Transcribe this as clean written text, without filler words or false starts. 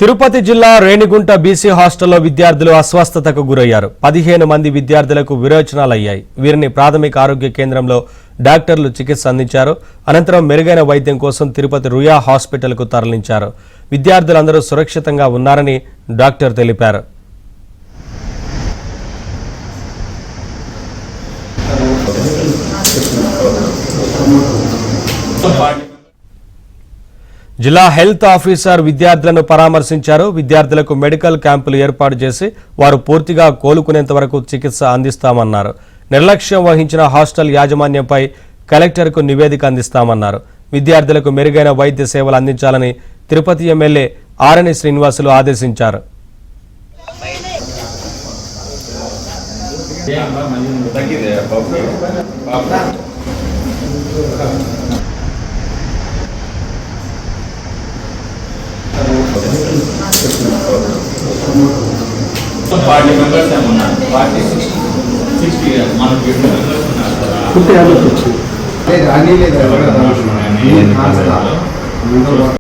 తిరుపతి జిల్లా రేణిగుంట బీసీ హాస్టల్లో విద్యార్థులు అస్వస్థతకు గురయ్యారు. 15 మంది విద్యార్థులకు విరోచనాలయ్యాయి. వీరిని ప్రాథమిక ఆరోగ్య కేంద్రంలో డాక్టర్లు చికిత్స అందించారు. అనంతరం మెరుగైన వైద్యం కోసం తిరుపతి రుయా హాస్పిటల్కు తరలించారు. విద్యార్థులందరూ సురక్షితంగా ఉన్నారని డాక్టర్ తెలిపారు. జిల్లా హెల్త్ ఆఫీసర్ విద్యార్థులను పరామర్శించారు. విద్యార్థులకు మెడికల్ క్యాంపులు ఏర్పాటు చేసి వారు పూర్తిగా కోలుకునేంత వరకు చికిత్స అందిస్తామన్నారు. నిర్లక్ష్యం వహించిన హాస్టల్ యాజమాన్యంపై కలెక్టర్కు నివేదిక అందిస్తామన్నారు. విద్యార్థులకు మెరుగైన వైద్య సేవలు అందించాలని తిరుపతి ఎమ్మెల్యే ఆరణి శ్రీనివాసులు ఆదేశించారు. పార్టీ మెంబర్స్ ఏమన్నారు, పార్టీ 60 మనకు 50 మెంబర్స్ ఉన్నారు.